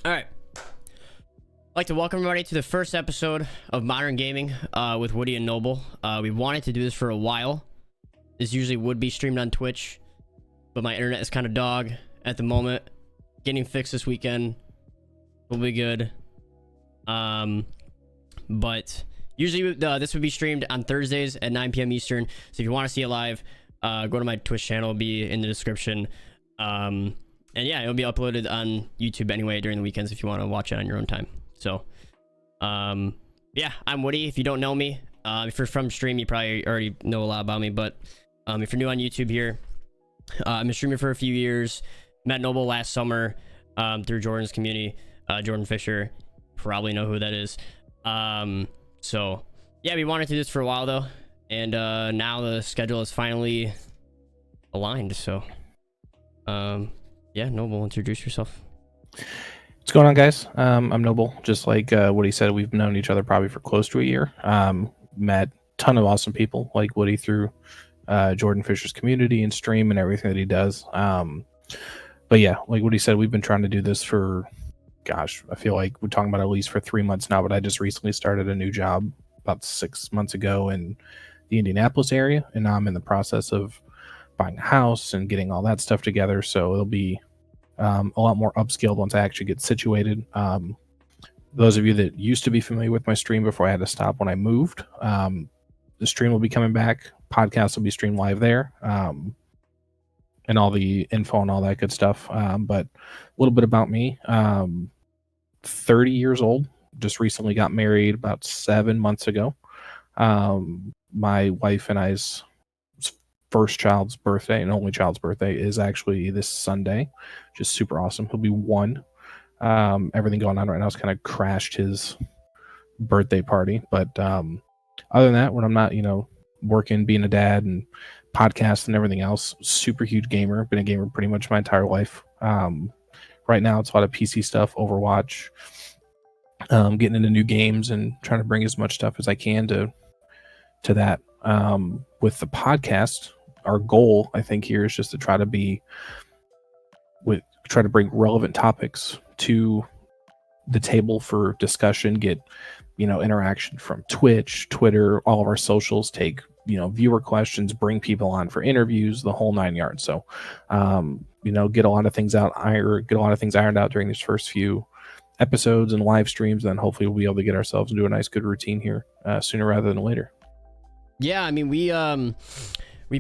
All right. I'd like to welcome everybody to the first episode of Modern Gaming with Woody and Noble. We wanted to do this for a while. This usually would be streamed on Twitch, but my internet is kind of dog at the moment. Getting fixed this weekend will be good. But usually this would be streamed on Thursdays at 9 p.m. Eastern. So if you want to see it live, go to my Twitch channel. It'll be in the description. And yeah, it'll be uploaded on YouTube anyway during the weekends if you want to watch it on your own time. So, yeah, I'm Woody. If you don't know me, if you're from stream, you probably already know a lot about me. But if you're new on YouTube here, I've been streaming for a few years. Met Noble last summer through Jordan's community. Jordan Fisher, probably know who that is. So, yeah, we wanted to do this for a while, though. And now the schedule is finally aligned. So, yeah, Noble, introduce yourself. What's going on, guys? I'm Noble. Just like Woody said, we've known each other probably for close to a year. Met a ton of awesome people like Woody through Jordan Fisher's community and stream and everything that he does. But yeah, like Woody said, we've been trying to do this for, gosh, I feel like we're talking about at least for 3 months now, but I just recently started a new job about 6 months ago in the Indianapolis area, and now I'm in the process of buying a house and getting all that stuff together. So it'll be a lot more upscaled once I actually get situated. Those of you that used to be familiar with my stream before I had to stop when I moved, the stream will be coming back. Podcast will be streamed live there, and all the info and all that good stuff. But a little bit about me. 30 years old. Just recently got married about 7 months ago. My wife and I's first child's birthday and only child's birthday is actually this Sunday. Just super awesome. He'll be 1. Everything going on right now has kind of crashed his birthday party. But other than that, when I'm not, working, being a dad and podcast and everything else, super huge gamer. Been a gamer pretty much my entire life. Right now it's a lot of PC stuff, Overwatch, getting into new games and trying to bring as much stuff as I can to that. With the podcast, our goal, I think, here is just to try to bring relevant topics to the table for discussion, get, interaction from Twitch, Twitter, all of our socials, take, viewer questions, bring people on for interviews, the whole 9 yards. So, get a lot of things ironed out during these first few episodes and live streams. Then hopefully we'll be able to get ourselves into a nice, good routine here sooner rather than later. Yeah, I mean, we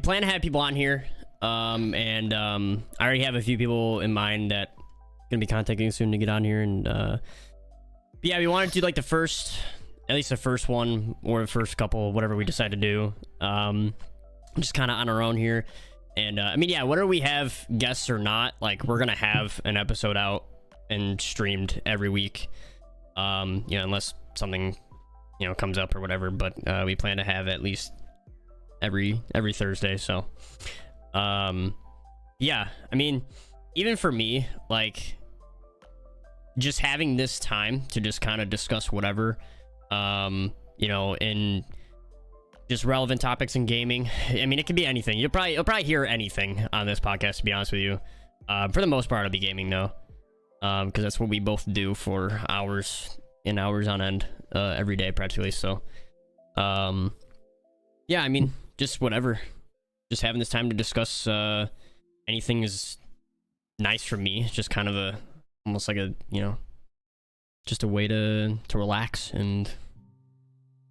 plan to have people on here, and I already have a few people in mind that gonna be contacting soon to get on here, and yeah, we wanted to do like at least the first one or the first couple, whatever we decide to do, just kind of on our own here. And I mean, yeah, whether we have guests or not, like we're gonna have an episode out and streamed every week, unless something comes up or whatever, but we plan to have at least every Thursday. So yeah, I mean, even for me, like just having this time to just kind of discuss whatever, in just relevant topics in gaming. I mean, it could be anything. You'll probably hear anything on this podcast, to be honest with you. For the most part, it'll be gaming though, because that's what we both do for hours and hours on end, every day practically. So yeah, I mean, just whatever, just having this time to discuss anything is nice for me. It's just kind of almost like just a way to relax and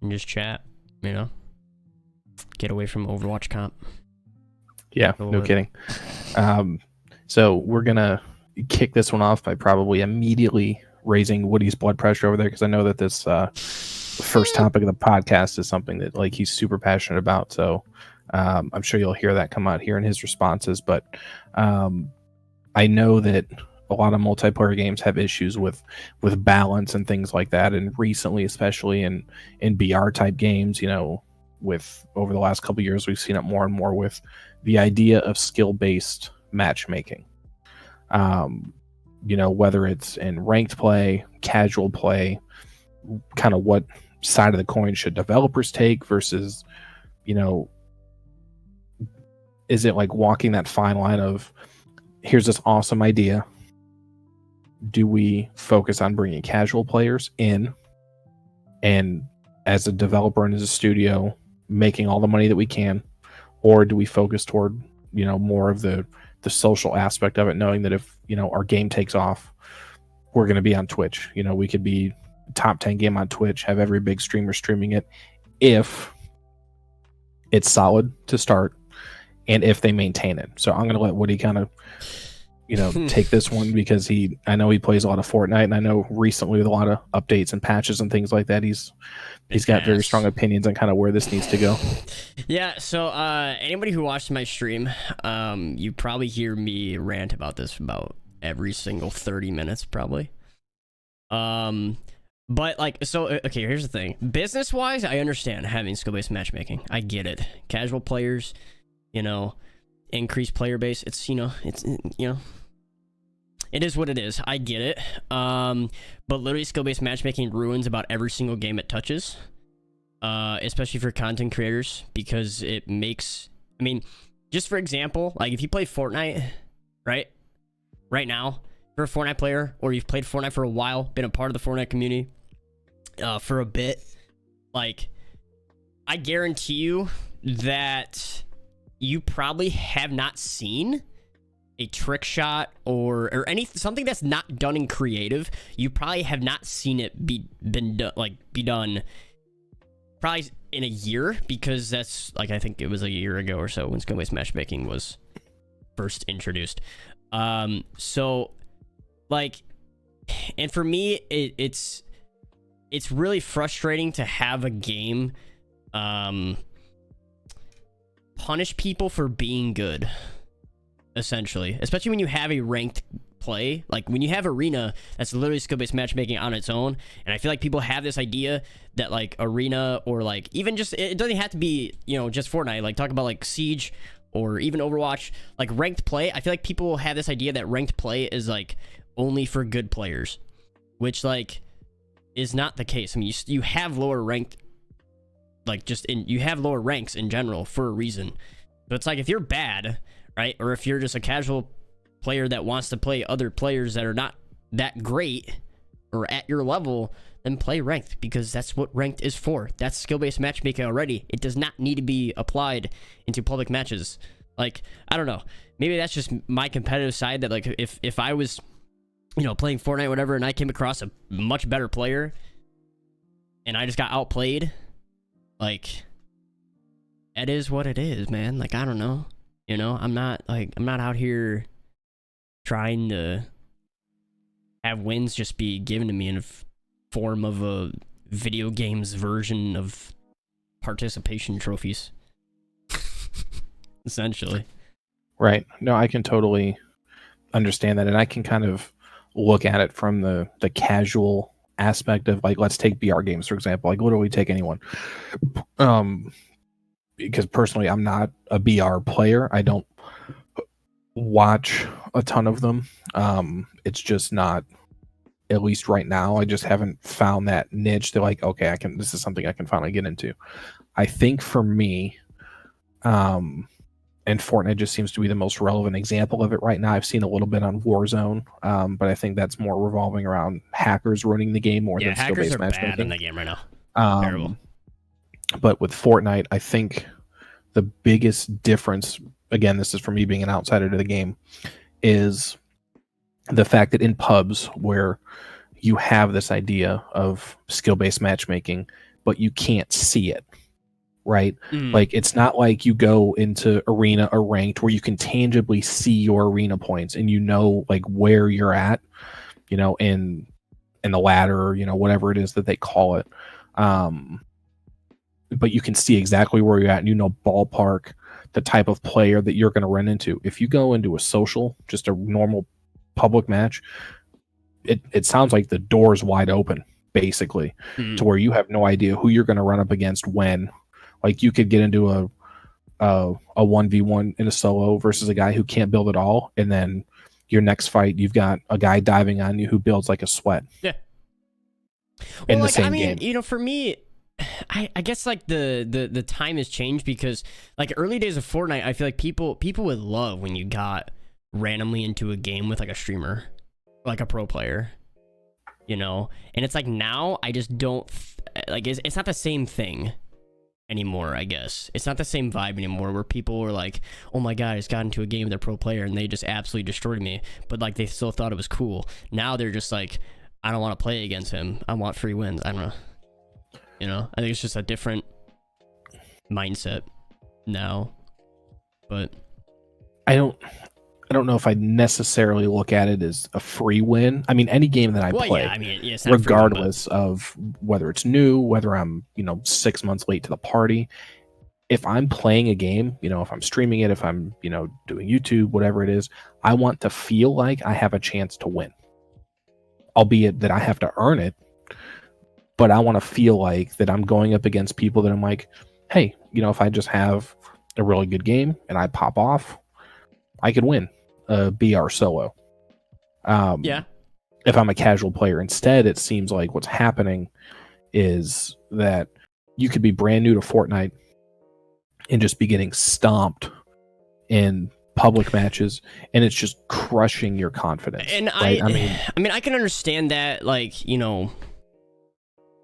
just chat, get away from Overwatch comp. Yeah, no kidding. So we're gonna kick this one off by probably immediately raising Woody's blood pressure over there, because I know that this first topic of the podcast is something that like he's super passionate about. So I'm sure you'll hear that come out here in his responses. But I know that a lot of multiplayer games have issues with balance and things like that, and recently, especially in BR type games, with over the last couple of years, we've seen it more and more with the idea of skill-based matchmaking. Whether it's in ranked play, casual play, kind of what side of the coin should developers take versus, is it like walking that fine line of here's this awesome idea, do we focus on bringing casual players in, and as a developer and as a studio making all the money that we can, or do we focus toward more of the social aspect of it, knowing that if our game takes off, we're going to be on Twitch. We could be top 10 game on Twitch, have every big streamer streaming it if it's solid to start and if they maintain it. So I'm going to let Woody kind of take this one, because I know he plays a lot of Fortnite, and I know recently with a lot of updates and patches and things like that, he's got very strong opinions on kind of where this needs to go. Yeah, so anybody who watched my stream, you probably hear me rant about this about every single 30 minutes probably. But okay, here's the thing. Business wise, I understand having skill-based matchmaking. I get it. Casual players, increased player base. It's it is what it is. I get it. But literally, skill-based matchmaking ruins about every single game it touches, especially for content creators, because it makes. I mean, just for example, like if you play Fortnite, right now, if you're a Fortnite player, or you've played Fortnite for a while, been a part of the Fortnite community for a bit, like I guarantee you that you probably have not seen a trick shot or something that's not done in creative. You probably have not seen it be done probably in a year, because that's like, I think it was a year ago or so when skill-based matchmaking was first introduced. So like, and for me, it's really frustrating to have a game punish people for being good, essentially, especially when you have a ranked play. Like when you have arena, that's literally skill-based matchmaking on its own. And I feel like people have this idea that like arena, or like even just, it doesn't have to be just Fortnite, like talk about like Siege or even Overwatch, like ranked play. I feel like people have this idea that ranked play is like only for good players, which like is not the case. I mean, you have lower ranked, like you have lower ranks in general for a reason. But it's like, if you're bad, right, or if you're just a casual player that wants to play other players that are not that great or at your level, then play ranked, because that's what ranked is for. That's skill-based matchmaking already. It does not need to be applied into public matches. Like, I don't know, maybe that's just my competitive side, that like if I was playing Fortnite, whatever, and I came across a much better player and I just got outplayed, like, it is what it is, man. Like, I don't know. I'm not out here trying to have wins just be given to me in a form of a video games version of participation trophies. Essentially. Right. No, I can totally understand that, and I can kind of look at it from the casual aspect of, like, let's take BR games for example. Like, literally take anyone. Because personally, I'm not a BR player. I don't watch a ton of them. It's just not, at least right now, I just haven't found that niche that, like, okay, this is something I can finally get into. I think for me, and Fortnite just seems to be the most relevant example of it right now. I've seen a little bit on Warzone, but I think that's more revolving around hackers running the game more than skill-based matchmaking. Hackers are bad in the game right now. Terrible. But with Fortnite, I think the biggest difference, again, this is for me being an outsider to the game, is the fact that in pubs where you have this idea of skill-based matchmaking, but you can't see it, right? Like, it's not like you go into arena or ranked where you can tangibly see your arena points and like where you're at, in the ladder, or whatever it is that they call it. But you can see exactly where you're at, and ballpark the type of player that you're going to run into. If you go into a social, just a normal public match, it sounds like the door's wide open, basically, to where you have no idea who you're going to run up against when. Like, you could get into a 1v1 in a solo versus a guy who can't build at all, and then your next fight, you've got a guy diving on you who builds like a sweat. Yeah. In the same game. For me, I guess like the time has changed, because like early days of Fortnite, I feel like people would love when you got randomly into a game with like a streamer, like a pro player, you know? And it's like now I just don't like it's not the same thing anymore, I guess. It's not the same vibe anymore where people were like, oh my god, I just got into a game with a pro player and they just absolutely destroyed me, but like they still thought it was cool. Now they're just like, I don't want to play against him. I want free wins. I don't know. You know, I think it's just a different mindset now. But I don't know if I necessarily look at it as a free win. I mean, any game that I play, yeah, I mean, yeah, it's not regardless of whether it's new, whether I'm, 6 months late to the party, if I'm playing a game, if I'm streaming it, if I'm, doing YouTube, whatever it is, I want to feel like I have a chance to win. Albeit that I have to earn it, but I want to feel like that I'm going up against people that I'm like, hey, if I just have a really good game and I pop off, I could win a BR solo. Yeah. If I'm a casual player. Instead, it seems like what's happening is that you could be brand new to Fortnite and just be getting stomped in public matches, and it's just crushing your confidence. And right? I mean, I can understand that, like,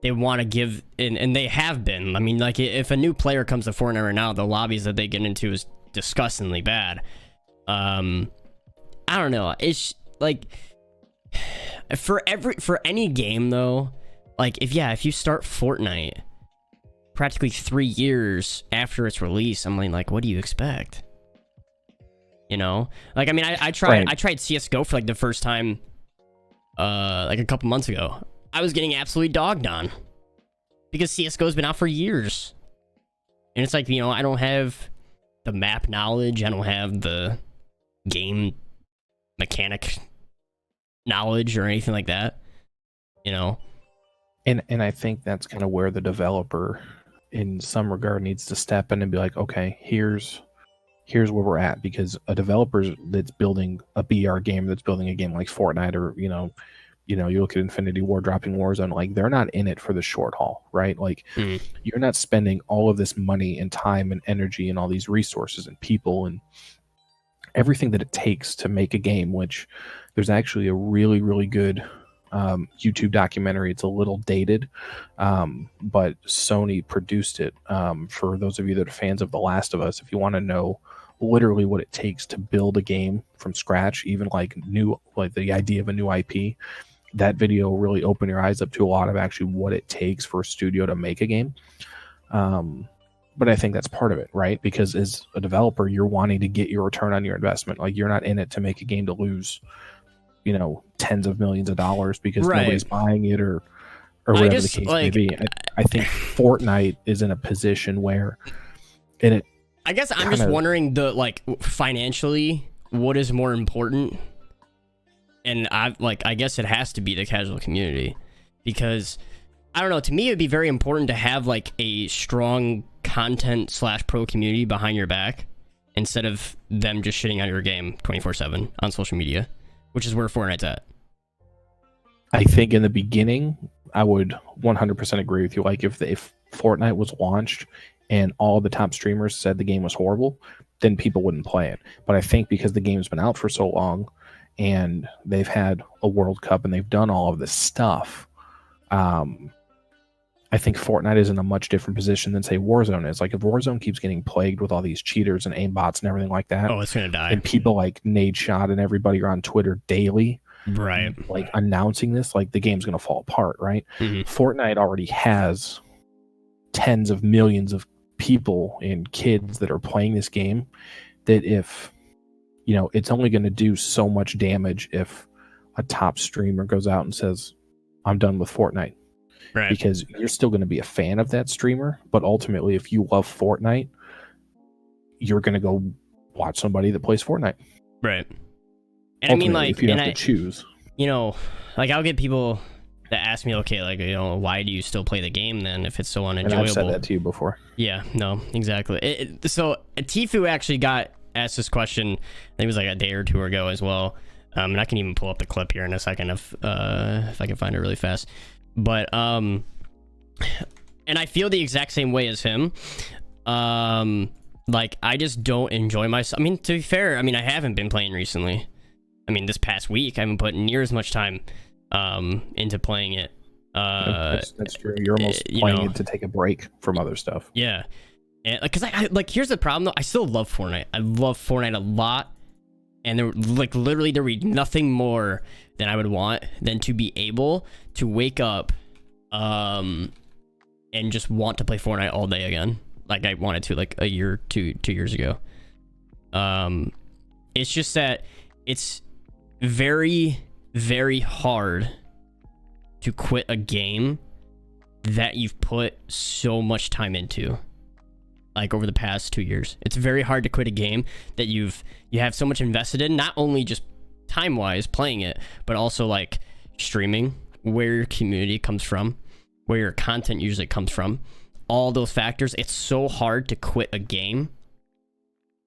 they want to give, and they have been. I mean, like, if a new player comes to Fortnite right now, the lobbies that they get into is disgustingly bad. I don't know. It's like for any game though, like if you start Fortnite practically 3 years after its release, I'm like, what do you expect? Like, I mean, I tried CS:GO for like the first time, like a couple months ago. I was getting absolutely dogged on because CS:GO's been out for years, and it's like, I don't have the map knowledge, I don't have the game mechanic knowledge or anything like that, And I think that's kind of where the developer, in some regard, needs to step in and be like, okay, here's where we're at, because a developer that's building a BR game, that's building a game like Fortnite, or you look at Infinity War dropping Warzone, like they're not in it for the short haul, right? Like you're not spending all of this money and time and energy and all these resources and people and everything that it takes to make a game, which there's actually a really, really good YouTube documentary. It's a little dated, but Sony produced it. For those of you that are fans of The Last of Us, if you want to know literally what it takes to build a game from scratch, even like the idea of a new IP, that video will really open your eyes up to a lot of actually what it takes for a studio to make a game. But I think that's part of it, right? Because as a developer, you're wanting to get your return on your investment. Like, you're not in it to make a game to lose, tens of millions of dollars because nobody's buying it or whatever the case may be. I think Fortnite is in a position where, I guess I'm just wondering, financially, what is more important? And I guess it has to be the casual community, because I don't know, to me it'd be very important to have like a strong content / pro community behind your back, instead of them just shitting on your game 24/7 on social media, which is where Fortnite's at. I think in the beginning, I would 100% agree with you. Like, if Fortnite was launched and all the top streamers said the game was horrible, then people wouldn't play it. But I think because the game's been out for so long and they've had a World Cup and they've done all of this stuff, I think Fortnite is in a much different position than, say, Warzone is. Like, if Warzone keeps getting plagued with all these cheaters and aimbots and everything like that, it's gonna die. And people like Nadeshot and everybody are on Twitter daily, right? Like, announcing this, like, the game's gonna fall apart, right? Mm-hmm. Fortnite already has tens of millions of people and kids that are playing this game, that if it's only going to do so much damage if a top streamer goes out and says, I'm done with Fortnite. Right. Because you're still going to be a fan of that streamer, but ultimately, if you love Fortnite, you're going to go watch somebody that plays Fortnite. Right. And ultimately, I mean, like, if you have to choose, like, I'll get people that ask me, okay, like, why do you still play the game then if it's so unenjoyable? And I've said that to you before. Yeah, no, exactly. So Tifu actually got asked this question, I think it was like a day or two ago as well. And I can even pull up the clip here in a second if I can find it really fast. But and I feel the exact same way as him. Like, I just don't enjoy myself. I mean, to be fair, I mean, I haven't been playing recently. I mean, this past week, I haven't put near as much time into playing it. That's true. You're almost playing it to take a break from other stuff. Yeah. And because I like, here's the problem though. I still love Fortnite. I love Fortnite a lot. And there, like, literally, there would be nothing more than I would want than to be able to wake up, and just want to play Fortnite all day again, like I wanted to, like a year, two years ago. It's just that it's very, very hard to quit a game that you've put so much time into. Like over the past 2 years, it's very hard to quit a game that you have so much invested in, not only just time wise playing it, but also like streaming, where your community comes from, where your content usually comes from, all those factors. It's so hard to quit a game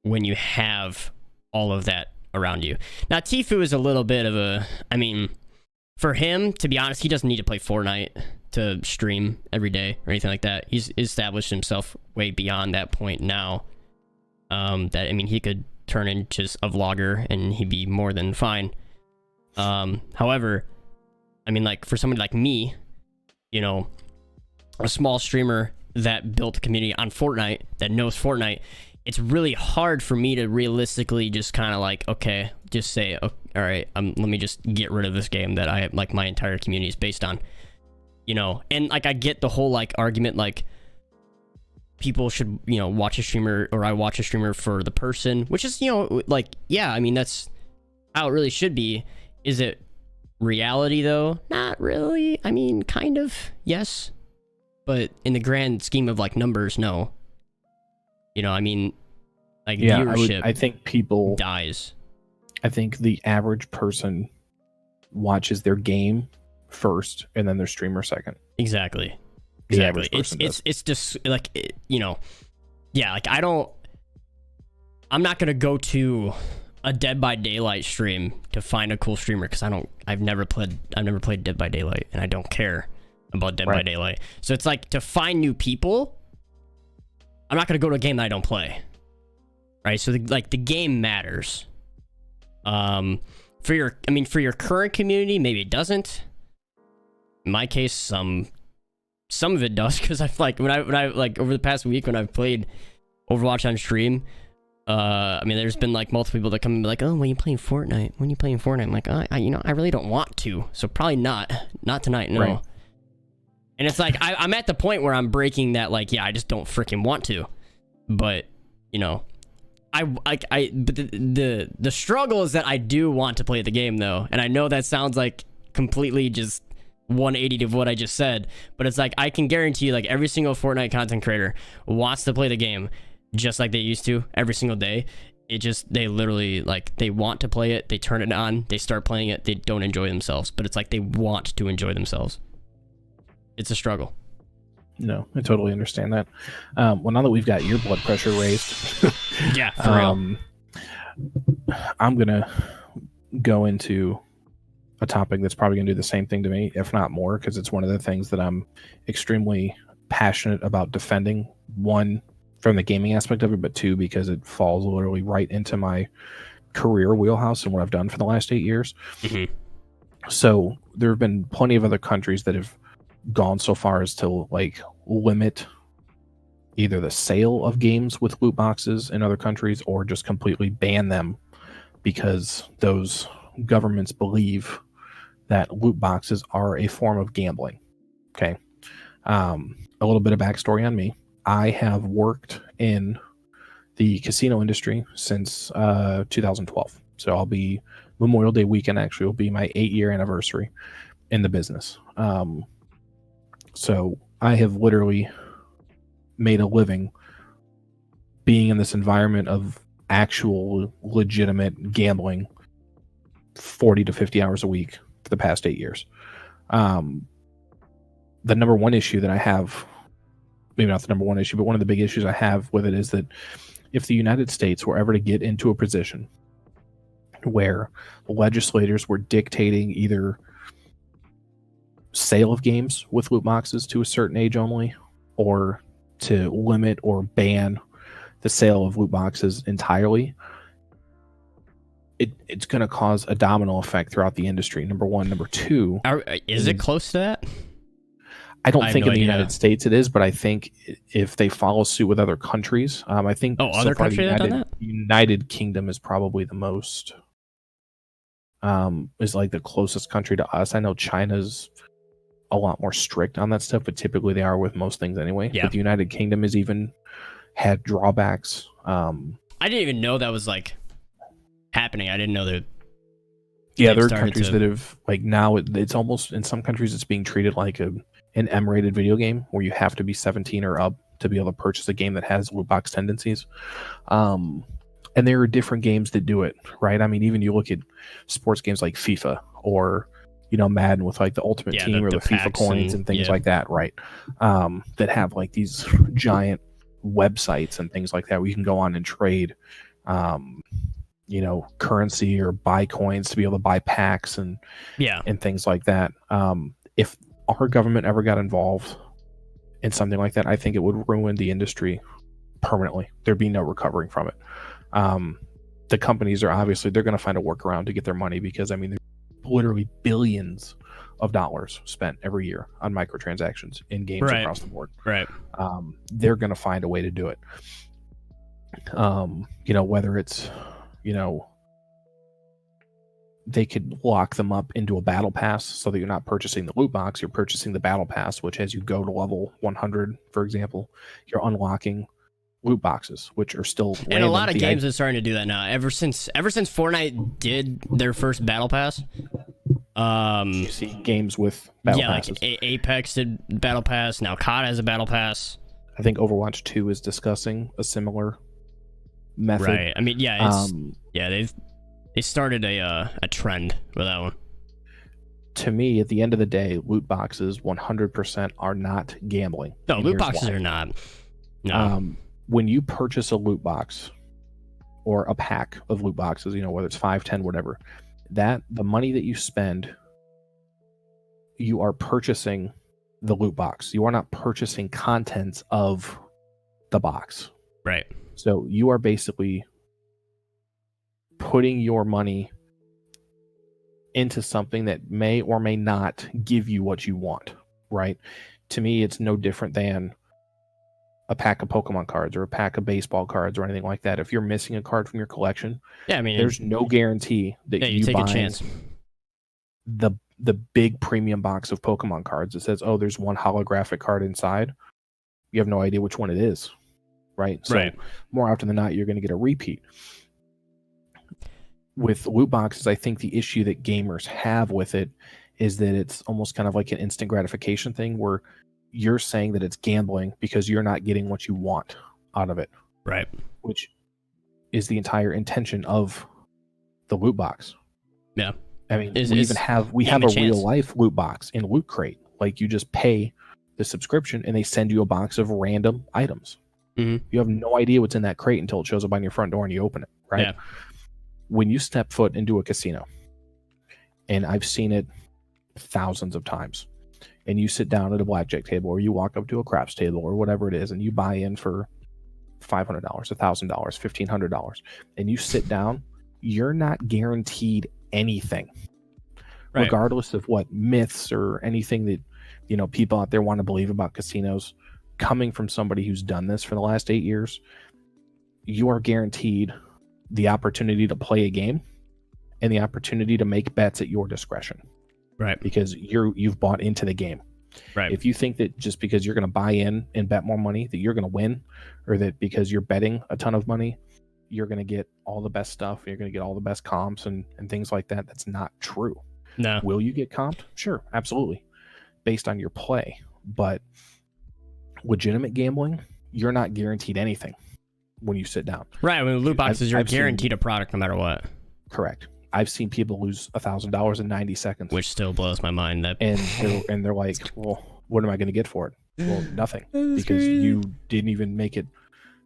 when you have all of that around you. Now Tfue is a little bit of a, I mean, for him, to be honest, he doesn't need to play Fortnite to stream every day or anything like that. He's established himself way beyond that point now. That, I mean, he could turn into a vlogger and he'd be more than fine. However, I mean, like for somebody like me, you know, a small streamer that built a community on Fortnite, that knows Fortnite, it's really hard for me to realistically just kind of like, okay, just say, oh, all right, let me just get rid of this game that I have, like, my entire community is based on. You know, and like I get the whole like argument, like people should, you know, watch a streamer, or I watch a streamer for the person, which is, you know, like, yeah, I mean, that's how it really should be. Is it reality though? Not really. I mean, kind of, yes, but in the grand scheme of like numbers, no. You know, I mean, like, yeah, viewership, I think people dies. I think the average person watches their game first and then their streamer second. Exactly. The average person it's just like, you know, yeah, like I'm not gonna go to a Dead by Daylight stream to find a cool streamer, because I've never played Dead by Daylight, and I don't care about Dead by Daylight. So it's like, to find new people, I'm not gonna go to a game that I don't play, right? So the game matters. For your current community, maybe it doesn't. In my case, some of it does, because I've like when I like over the past week when I've played Overwatch on stream, I mean, there's been like multiple people that come and be like, oh, when you playing Fortnite? When you playing Fortnite? I'm like, I really don't want to, so probably not tonight, no. Right. And it's like I'm at the point where I'm breaking that, like, yeah, I just don't freaking want to, but you know, but the struggle is that I do want to play the game though, and I know that sounds like completely just 180 of what I just said, but it's like, I can guarantee you, like, every single Fortnite content creator wants to play the game just like they used to every single day. They literally, like, they want to play it, they turn it on, they start playing it, they don't enjoy themselves, but it's like they want to enjoy themselves. It's a struggle. No, I totally understand that. Well, now that we've got your blood pressure raised, yeah, for real. I'm gonna go into a topic that's probably going to do the same thing to me, if not more, because it's one of the things that I'm extremely passionate about defending. One, from the gaming aspect of it, but two, because it falls literally right into my career wheelhouse and what I've done for the last 8 years. Mm-hmm. So there have been plenty of other countries that have gone so far as to like limit either the sale of games with loot boxes in other countries, or just completely ban them, because those governments believe that loot boxes are a form of gambling. Okay. A little bit of backstory on me. I have worked in the casino industry since 2012. So I'll be, Memorial Day weekend actually will be my 8-year anniversary in the business. So I have literally made a living being in this environment of actual legitimate gambling 40 to 50 hours a week for the past 8 years. The number one issue that I have, maybe not the number one issue, but one of the big issues I have with it is that if the United States were ever to get into a position where legislators were dictating either sale of games with loot boxes to a certain age only, or to limit or ban the sale of loot boxes entirely, it's going to cause a domino effect throughout the industry. Number one. Number two, Is it close to that? I don't think no in the idea. United States it is, but I think if they follow suit with other countries, I think other countries have done that? United Kingdom is probably the most, is like the closest country to us. I know China's a lot more strict on that stuff, but typically they are with most things anyway. Yeah. But the United Kingdom has even had drawbacks. I didn't even know that was like happening. I didn't know that. Yeah, there are countries that have, like, now it's almost, in some countries it's being treated like an M-rated video game where you have to be 17 or up to be able to purchase a game that has loot box tendencies. And there are different games that do it, right? I mean, even you look at sports games like FIFA or, you know, Madden with like the Ultimate Team or the FIFA coins and things like that, right? That have like these giant websites and things like that where you can go on and trade you know, currency or buy coins to be able to buy packs and things like that. If our government ever got involved in something like that, I think it would ruin the industry permanently. There'd be no recovering from it. The companies are obviously, they're going to find a workaround to get their money, because I mean, there's literally billions of dollars spent every year on microtransactions in games across the board. Right. They're going to find a way to do it. You know, whether it's, you know, they could lock them up into a battle pass so that you're not purchasing the loot box, you're purchasing the battle pass, which as you go to level 100, for example, you're unlocking loot boxes, which are still random. And a lot of games are starting to do that now. Ever since Fortnite did their first battle pass, you see games with battle passes. Like Apex did battle pass. Now COD has a battle pass. I think Overwatch 2 is discussing a similar method. Right. I mean, they started a trend with that one. To me, at the end of the day, loot boxes 100% are not gambling. No, loot boxes are not. No. When you purchase a loot box or a pack of loot boxes, you know, whether it's 5, 10, whatever, that the money that you spend, you are purchasing the loot box. You are not purchasing contents of the box. Right. So you are basically putting your money into something that may or may not give you what you want, right? To me, it's no different than a pack of Pokemon cards or a pack of baseball cards or anything like that. If you're missing a card from your collection, I mean, there's no guarantee that you take buy a chance. The big premium box of Pokemon cards that says, oh, there's one holographic card inside. You have no idea which one it is, right? So more often than not, you're going to get a repeat. With loot boxes, I think the issue that gamers have with it is that it's almost kind of like an instant gratification thing where you're saying that it's gambling because you're not getting what you want out of it. Right. Which is the entire intention of the loot box. Yeah. I mean, we have a real life loot box in Loot Crate. Like, you just pay the subscription and they send you a box of random items. Mm-hmm. You have no idea what's in that crate until it shows up on your front door and you open it, right? Yeah. When you step foot into a casino, and I've seen it thousands of times, and you sit down at a blackjack table or you walk up to a craps table or whatever it is, and you buy in for $500, $1,000, $1,500, and you sit down, you're not guaranteed anything, regardless of what myths or anything that, you know, people out there want to believe about casinos. Coming from somebody who's done this for the last 8 years, you are guaranteed the opportunity to play a game and the opportunity to make bets at your discretion, right? Because you've bought into the game, right? If you think that just because you're going to buy in and bet more money that you're going to win, or that because you're betting a ton of money you're going to get all the best stuff, you're going to get all the best comps and things like that, that's not true. No. Will you get comped? Sure, absolutely, based on your play. But legitimate gambling, you're not guaranteed anything when you sit down. Right. When loot boxes, you're guaranteed a product no matter what. Correct. I've seen people lose $1,000 in 90 seconds, which still blows my mind. That and they're like, well, what am I going to get for it? Well, nothing, because you didn't even make it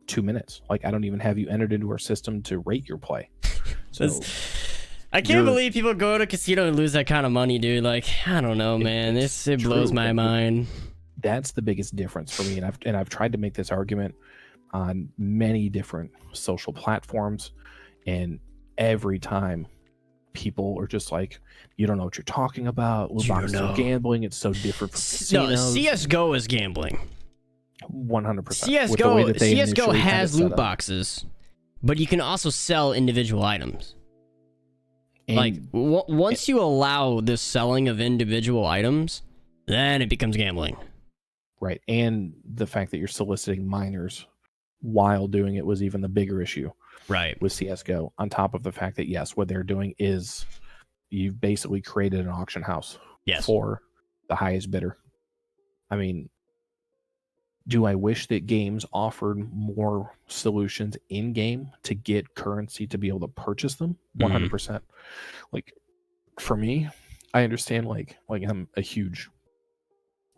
2 minutes. Like, I don't even have you entered into our system to rate your play. So I can't believe people go to casino and lose that kind of money, dude. Like, I don't know, man. It blows my mind. That's the biggest difference for me, and I've tried to make this argument on many different social platforms, and every time people are just like, you don't know what you're talking about. Loot boxes are gambling. It's so different from casinos. No, CSGO is gambling. 100%. CSGO has loot boxes, but you can also sell individual items. And once you allow the selling of individual items, then it becomes gambling. Right. And the fact that you're soliciting minors while doing it was even the bigger issue. Right. With CSGO, on top of the fact that, yes, what they're doing is you've basically created an auction house for the highest bidder. I mean, do I wish that games offered more solutions in game to get currency to be able to purchase them? 100%. Like, for me, I understand, like I'm a huge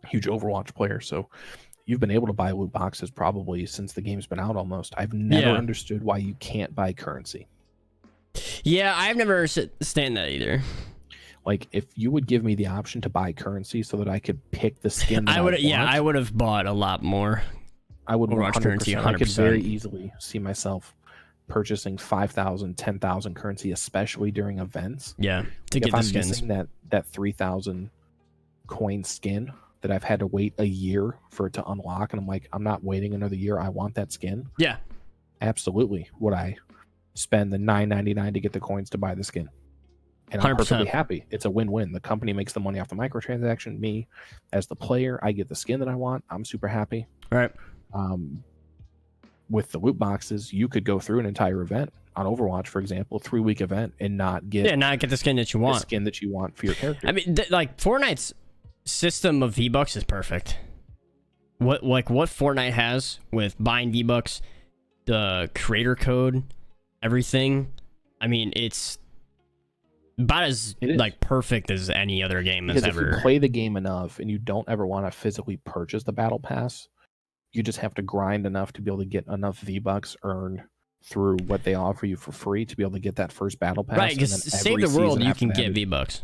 Overwatch player, so you've been able to buy loot boxes probably since the game's been out almost. I've never understood why you can't buy currency. Yeah, I've never understand that either. Like, if you would give me the option to buy currency so that I could pick the skin that I would have bought a lot more. I would 100%. Currency, 100%. I could very easily see myself purchasing 5,000, 10,000 currency, especially during events. Yeah, to get the skins. Missing that 3,000 coin skin that I've had to wait a year for it to unlock, and I'm like, I'm not waiting another year. I want that skin. Yeah, absolutely. Would I spend the $9.99 to get the coins to buy the skin? And 100%. I'm perfectly happy. It's a win-win. The company makes the money off the microtransaction. Me, as the player, I get the skin that I want. I'm super happy. Right. With the loot boxes, you could go through an entire event on Overwatch, for example, 3-week event, and not get the skin that you want. The skin that you want for your character. I mean, like Fortnite's system of V-Bucks is perfect. What Fortnite has with buying V-Bucks, the creator code, everything. I mean, it's about as like perfect as any other game has ever. If you play the game enough and you don't ever want to physically purchase the battle pass, you just have to grind enough to be able to get enough V-Bucks earned through what they offer you for free to be able to get that first battle pass. Right, because Save the World, you can get V-Bucks.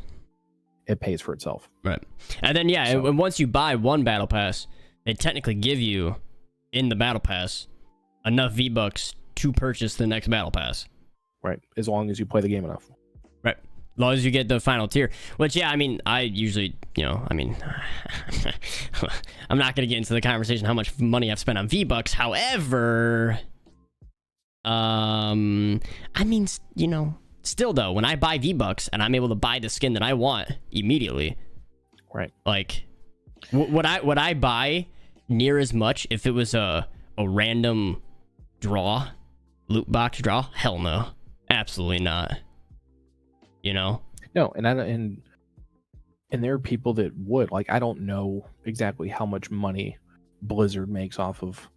It pays for itself. Right. And then, and once you buy one battle pass, they technically give you, in the battle pass, enough V-Bucks to purchase the next battle pass. Right. As long as you play the game enough. Right. As long as you get the final tier. Which, I mean, I usually, I'm not going to get into the conversation how much money I've spent on V-Bucks. However, still though, when I buy V-Bucks and I'm able to buy the skin that I want immediately, right? Like, would I buy near as much if it was a random loot box draw? Hell no, absolutely not. No, and there are people that would. Like, I don't know exactly how much money Blizzard makes off of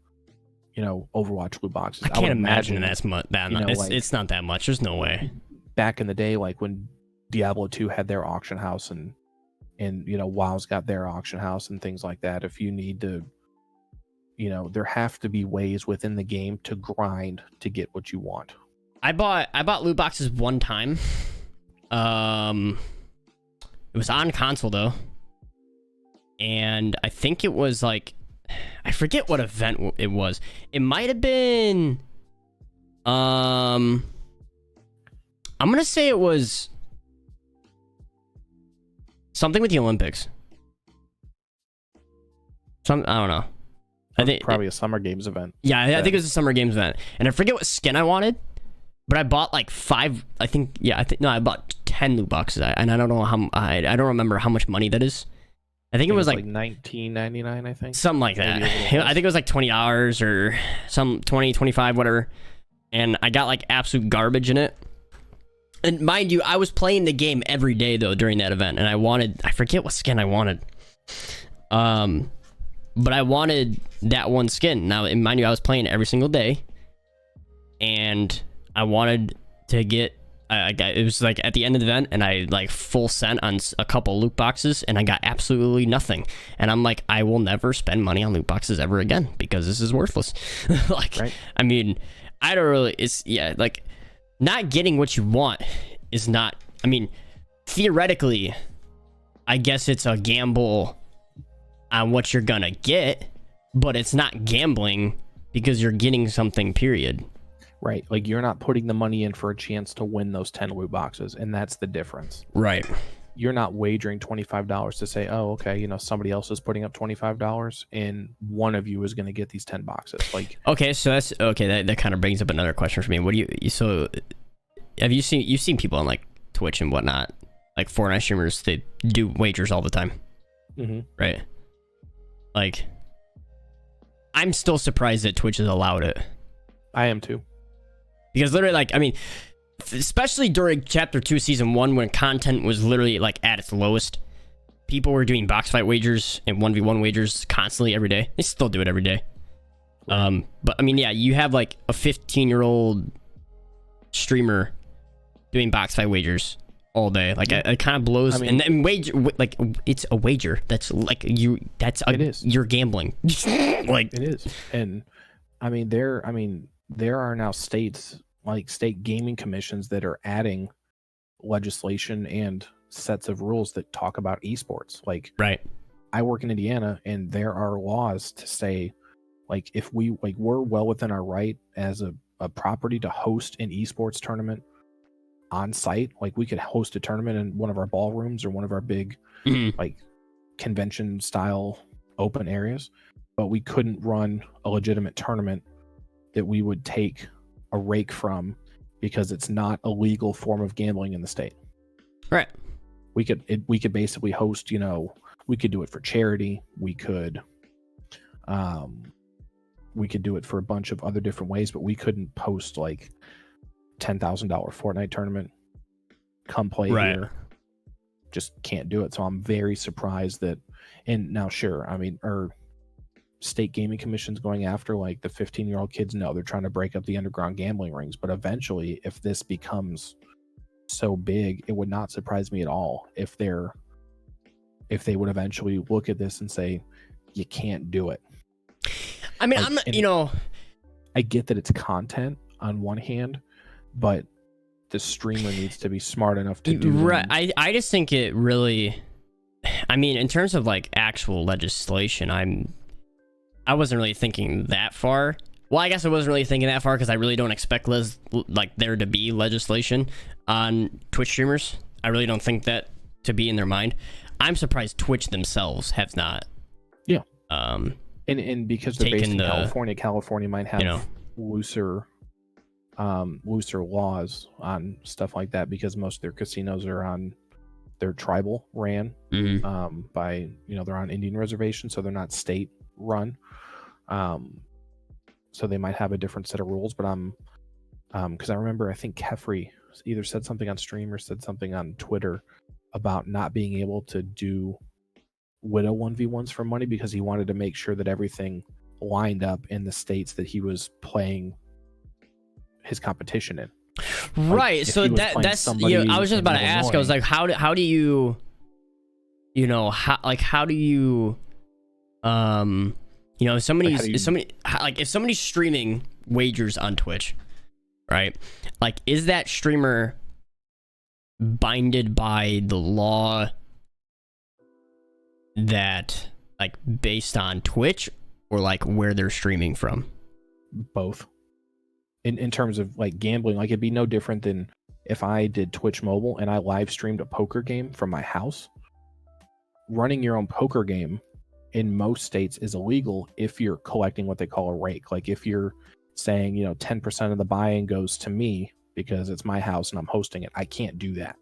Overwatch loot boxes. I can't imagine that's much. It's not that much. There's no way. Back in the day, like when Diablo 2 had their auction house and WoW's got their auction house and things like that. If you need to, there have to be ways within the game to grind to get what you want. I bought loot boxes one time. It was on console though, and I think it was like, I forget what event it was. It might have been I'm gonna say it was something with the Olympics. I don't know. I think probably a Summer Games event. Yeah, I think it was a Summer Games event, and I forget what skin I wanted, but I bought like 5. I bought 10 loot boxes, and I don't know how. I don't remember how much money that is. I think it was like $19.99, I think. Something like that. I think it was like $20 or some 20, 25, whatever. And I got like absolute garbage in it. And mind you, I was playing the game every day though during that event, and I forget what skin I wanted. But I wanted that one skin. Now, mind you, I was playing every single day, and I wanted to get. It was like at the end of the event, and I like full sent on a couple loot boxes, and I got absolutely nothing. And I'm like, I will never spend money on loot boxes ever again because this is worthless. Right. I mean, I don't really. Like, not getting what you want is not. I mean, theoretically, I guess it's a gamble on what you're gonna get, but it's not gambling because you're getting something. Period. Right. Like you're not putting the money in for a chance to win those 10 loot boxes. And that's the difference. Right. You're not wagering $25 to say, oh, okay, you know, somebody else is putting up $25 and one of you is going to get these 10 boxes. Like, okay, so that's okay. That kind of brings up another question for me. What do so have you've seen people on like Twitch and whatnot, like Fortnite streamers, they do wagers all the time, right? Like, I'm still surprised that Twitch has allowed it. I am too. Because literally, like, I mean, especially during Chapter 2, Season 1, when content was literally, like, at its lowest, people were doing box fight wagers and 1v1 wagers constantly every day. They still do it every day. But, I mean, yeah, you have, like, a 15-year-old streamer doing box fight wagers all day. Like, it kind of blows. I mean, and wager, like, it's a wager. That's, like, it is. You're gambling. Like, it is. And, I mean, there are now states, like state gaming commissions, that are adding legislation and sets of rules that talk about esports. Like, right. I work in Indiana, and there are laws to say, like, if we're well within our right as a property to host an esports tournament on site. Like, we could host a tournament in one of our ballrooms or one of our big like convention style open areas, but we couldn't run a legitimate tournament that we would take a rake from because it's not a legal form of gambling in the state. Right. We could basically host, you know, we could do it for charity. We could do it for a bunch of other different ways, but we couldn't post like $10,000 Fortnite tournament. Come play here. Just can't do it. So I'm very surprised that, and now sure, I mean, state gaming commissions going after like the 15-year-old kids. No, they're trying to break up the underground gambling rings. But eventually, if this becomes so big, it would not surprise me at all if they would eventually look at this and say, you can't do it. I mean, like, I get that it's content on one hand, but the streamer needs to be smart enough to do right. I just think it really, I mean, in terms of like actual legislation, I wasn't really thinking that far. Well, I guess I wasn't really thinking that far because I really don't expect there to be legislation on Twitch streamers. I really don't think that to be in their mind. I'm surprised Twitch themselves have not. Yeah. And because they're based in California might have looser laws on stuff like that because most of their casinos are on their tribal ran by, they're on Indian reservations, so they're not state run. So they might have a different set of rules, but because I remember, I think Kefri either said something on stream or said something on Twitter about not being able to do Widow 1v1s for money because he wanted to make sure that everything lined up in the states that he was playing his competition in. Right. So that's I was just about to ask. I was like, how do you if somebody's streaming wagers on Twitch, right? Like, is that streamer binded by the law that, like, based on Twitch or like where they're streaming from? Both. In terms of like gambling, like it'd be no different than if I did Twitch mobile and I live streamed a poker game from my house. Running your own poker game in most states is illegal if you're collecting what they call a rake. Like if you're saying, 10% of the buy-in goes to me because it's my house and I'm hosting it. I can't do that.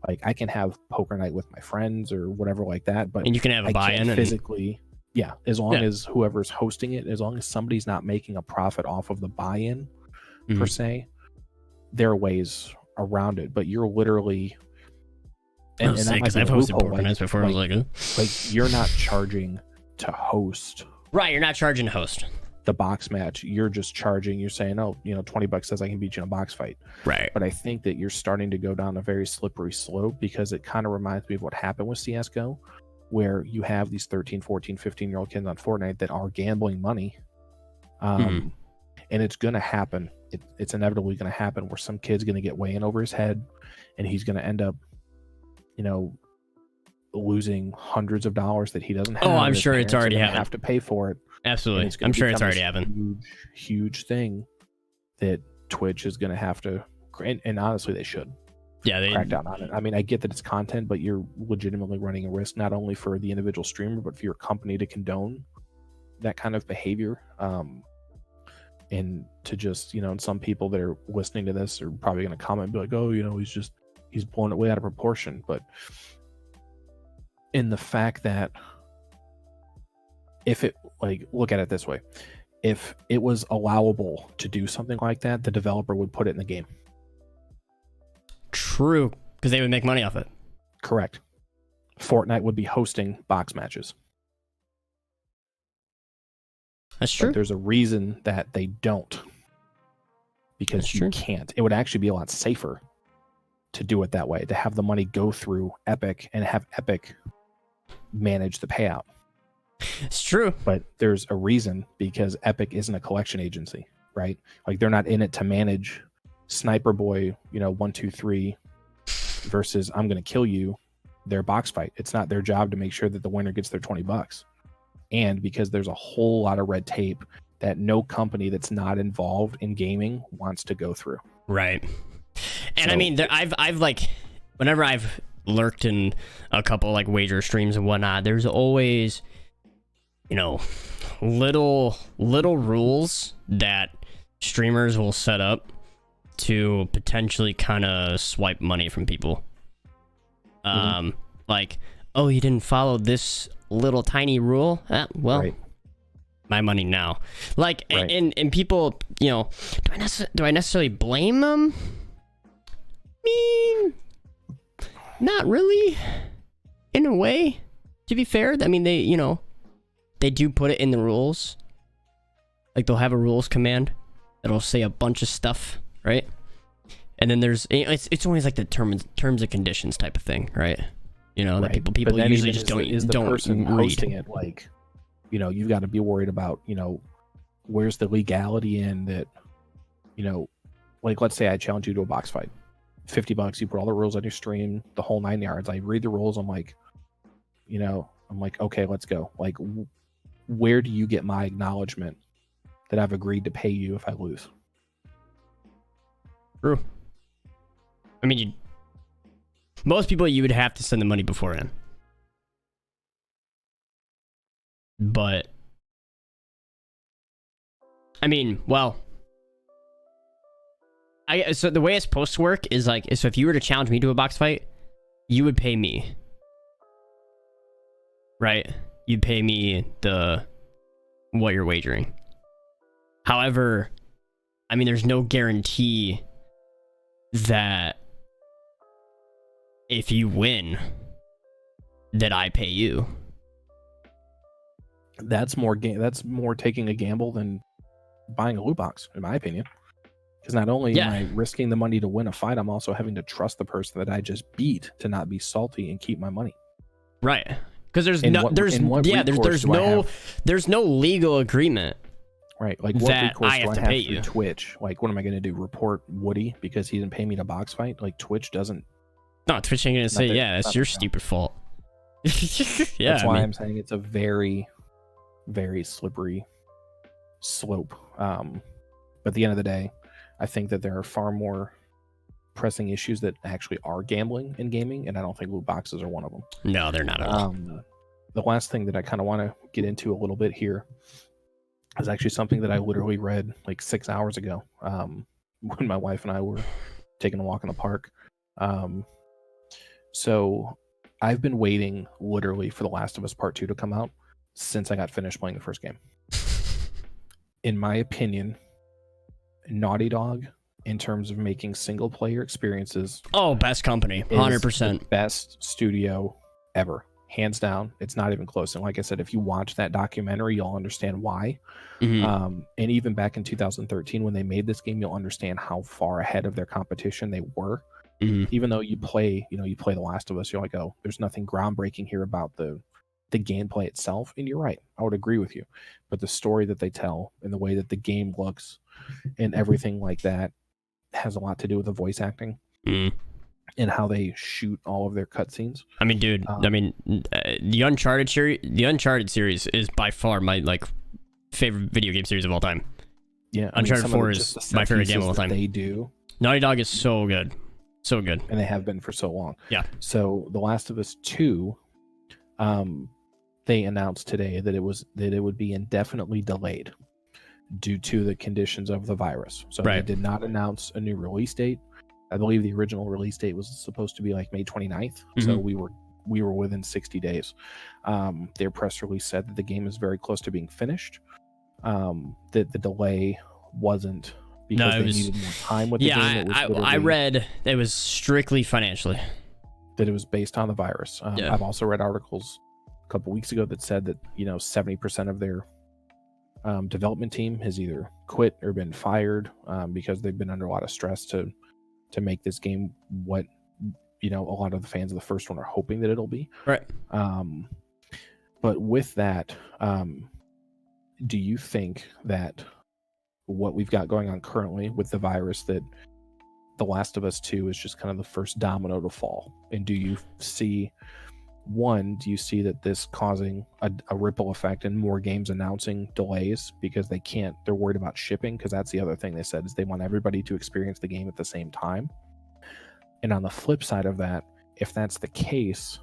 Like I can have poker night with my friends or whatever like that, but and you can have a buy-in physically. Yeah, as long as whoever's hosting it, as long as somebody's not making a profit off of the buy-in per se, there are ways around it. But you're literally, and because I've hosted poker nights before, I was like you're not charging to host. Right, you're not charging to host the box match. You're just charging. You're saying, $20 says I can beat you in a box fight. Right. But I think that you're starting to go down a very slippery slope because it kind of reminds me of what happened with CSGO, where you have these 13, 14, 15-year-old kids on Fortnite that are gambling money. And it's going to happen. It's inevitably going to happen where some kid's going to get way in over his head and he's going to end up, losing hundreds of dollars that he doesn't have. Oh, I'm sure it's already happened. Have to pay for it. Absolutely. I'm sure it's already happened. Huge thing that Twitch is going to have to, and honestly, they should crack down on it. I mean, I get that it's content, but you're legitimately running a risk not only for the individual streamer, but for your company to condone that kind of behavior. And to just, and some people that are listening to this are probably going to comment and be like, oh, he's blown it way out of proportion. But in the fact that if it, like, look at it this way, if it was allowable to do something like that, the developer would put it in the game. True, because they would make money off it. Correct. Fortnite would be hosting box matches. That's true. But there's a reason that they don't. Because That's you true. can't. It would actually be a lot safer to do it that way, to have the money go through Epic and have Epic manage the payout. It's true. But there's a reason, because Epic isn't a collection agency, right? Like, they're not in it to manage Sniper Boy, 1, 2, 3 versus I'm going to kill you, their box fight. It's not their job to make sure that the winner gets their $20. And because there's a whole lot of red tape that no company that's not involved in gaming wants to go through. Right. And I mean, I've like, whenever I've lurked in a couple like wager streams and whatnot, there's always, little rules that streamers will set up to potentially kind of swipe money from people. Like, oh, you didn't follow this little tiny rule? Well, right. My money now. Like, right. and people, do I necessarily blame them? I mean, not really, in a way, to be fair. I mean, they do put it in the rules. Like, they'll have a rules command that'll say a bunch of stuff, right? And then there's, it's always like the terms and conditions type of thing, right? That right. people usually just don't person read. Hosting it, like, you've got to be worried about, where's the legality in that, like, let's say I challenge you to a box fight, $50, you put all the rules on your stream, the whole 9 yards. I read the rules. I'm like, okay, let's go. Like, where do you get my acknowledgement that I've agreed to pay you if I lose? True. I mean, most people, you would have to send the money beforehand. But, I mean, well, so the way it's supposed to work is like, so if you were to challenge me to a box fight, you would pay me. Right? You'd pay me what you're wagering. However, I mean, there's no guarantee that if you win, that I pay you. That's more taking a gamble than buying a loot box, in my opinion. Because not only am I risking the money to win a fight, I'm also having to trust the person that I just beat to not be salty and keep my money. Right. Because there's no legal agreement. Right. Like, what recourse I have do to I pay have through you? Twitch? Like, what am I going to do? Report Woody because he didn't pay me to box fight? Like, Twitch doesn't. No, Twitch ain't gonna say, it's your stupid fault. That's why I'm saying it's a very, very slippery slope. But at the end of the day, I think that there are far more pressing issues that actually are gambling in gaming, and I don't think loot boxes are one of them. No, they're not at all. The last thing that I kind of want to get into a little bit here is actually something that I literally read like 6 hours ago when my wife and I were taking a walk in the park. So I've been waiting literally for The Last of Us Part 2 to come out since I got finished playing the first game. In my opinion, Naughty Dog, in terms of making single player experiences, best company, 100%. Best studio ever, hands down. It's not even close. And like I said, if you watch that documentary, you'll understand why. And even back in 2013 when they made this game, you'll understand how far ahead of their competition they were. Even though you play The Last of Us, you're like, oh, there's nothing groundbreaking here about the gameplay itself. And you're right, I would agree with you. But the story that they tell and the way that the game looks and everything like that has a lot to do with the voice acting and how they shoot all of their cutscenes. I mean, dude, the Uncharted series is by far my favorite video game series of all time. Yeah, Uncharted some 4 of is the set my favorite game pieces of all that time. they do, Naughty Dog is so good. So good. and they have been for so long. Yeah. So The Last of Us 2, they announced today that it would be indefinitely delayed due to the conditions of the virus. So they Right. did not announce a new release date. I believe the original release date was supposed to be like May 29th. So we were within 60 days. Their press release said that the game is very close to being finished. That the delay wasn't because they needed more time with the game. I read it was strictly financially. That it was based on the virus. I've also read articles a couple weeks ago that said that 70% of their development team has either quit or been fired because they've been under a lot of stress to make this game what a lot of the fans of the first one are hoping that it'll be. Right. But with that, do you think that what we've got going on currently with the virus, that The Last of Us 2 is just kind of the first domino to fall? And do you see that this causing a ripple effect and more games announcing delays because they're worried about shipping? Because that's the other thing they said, is they want everybody to experience the game at the same time. And on the flip side of that, if that's the case,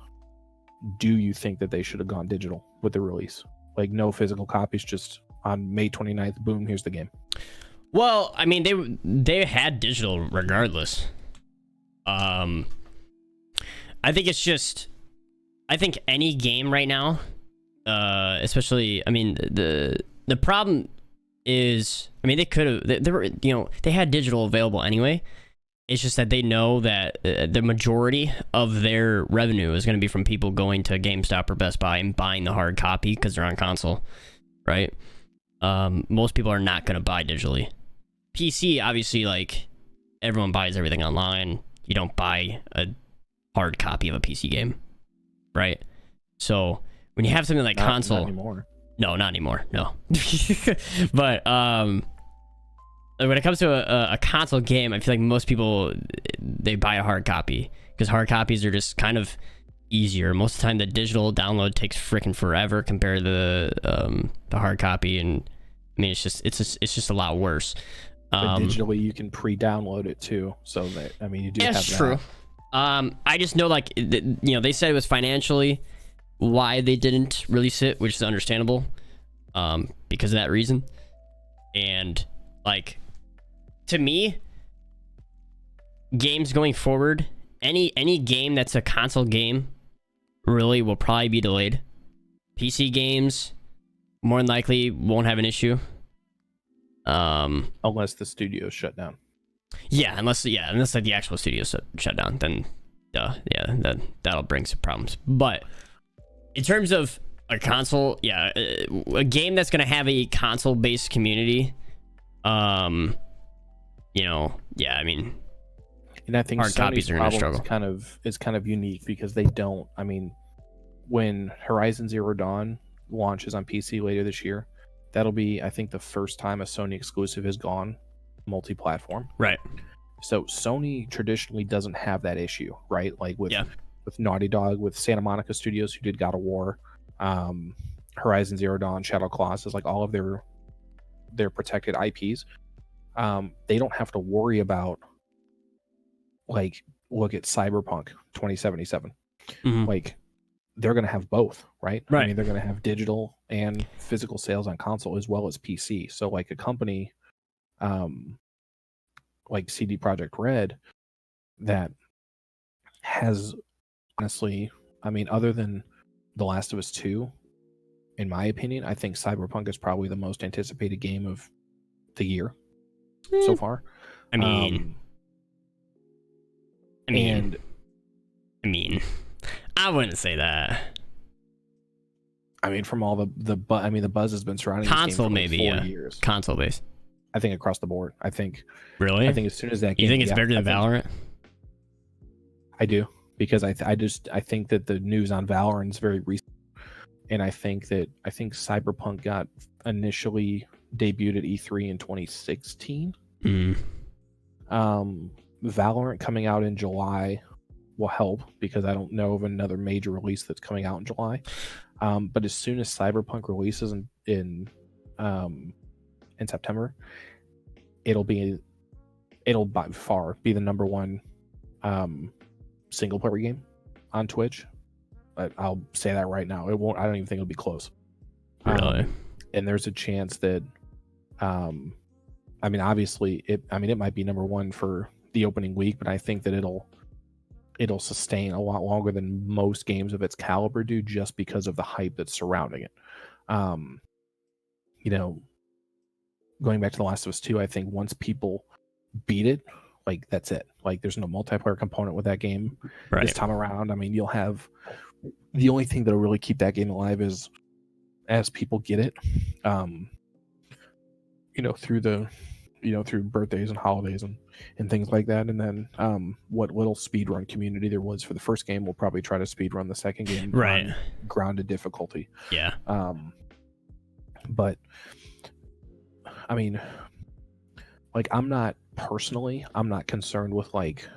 do you think that they should have gone digital with the release? Like no physical copies, just on May 29th, boom, here's the game. Well, I mean, they had digital regardless. I think any game right now, especially, I mean, the problem is, I mean, they had digital available anyway. It's just that they know that the majority of their revenue is going to be from people going to GameStop or Best Buy and buying the hard copy because they're on console, right? Most people are not going to buy digitally. PC, obviously, like, everyone buys everything online. You don't buy a hard copy of a PC game, right? So when you have something like console, not anymore. No, not anymore. No. But when it comes to a console game, I feel like most people, they buy a hard copy because hard copies are just kind of easier. Most of the time, the digital download takes freaking forever compared to the hard copy, and I mean, it's just a lot worse. But digitally, you can pre-download it too, so that, I mean, you do have that. That's true. I just know, like, they said it was financially why they didn't release it, which is understandable, because of that reason. And, like, to me, games going forward, any game that's a console game really will probably be delayed. PC games more than likely won't have an issue. Unless the studio's shut down. Unless like the actual studio shut down, then that'll bring some problems. But in terms of a console, a game that's gonna have a console-based community, I mean, and I think hard copies are gonna struggle. Is kind of unique because they don't. I mean, when Horizon Zero Dawn launches on PC later this year, that'll be, I think, the first time a Sony exclusive has gone multi-platform. Right. So Sony traditionally doesn't have that issue, right? Like with Naughty Dog, with Santa Monica Studios, who did God of War, Horizon Zero Dawn, Shadow Colossus, like all of their protected IPs. They don't have to worry about, like, look at Cyberpunk 2077. Like, they're going to have both, right? I mean, they're going to have digital and physical sales on console as well as PC. So, like, a company like CD Projekt Red that has, honestly, I mean, other than The Last of Us 2, in my opinion, I think Cyberpunk is probably the most anticipated game of the year so far. I mean, I wouldn't say that. I mean, from all the buzz has been surrounding console, this game for maybe 4 years. Console based. I think across the board. I think as soon as that game, you think it's bigger than Valorant? I do, because I think that the news on Valorant is very recent, and I think Cyberpunk got initially debuted at E3 in 2016. Valorant coming out in July will help because I don't know of another major release that's coming out in July. But as soon as Cyberpunk releases in September, it'll by far be the number one single player game on Twitch. But I'll say that right now. It won't. I don't even think it'll be close. Really? And there's a chance that, I mean, obviously, it might be number one for the opening week, but I think that it'll sustain a lot longer than most games of its caliber do, just because of the hype that's surrounding it. You know, going back to The Last of Us 2, I think once people beat it, like, that's it. Like, there's no multiplayer component with that game this time around. I mean, you'll have the only thing that'll really keep that game alive is as people get it, through birthdays and holidays and things like that. And then what little speedrun community there was for the first game will probably try to speedrun the second game on grounded difficulty. Yeah. But I mean, like, I'm not concerned with like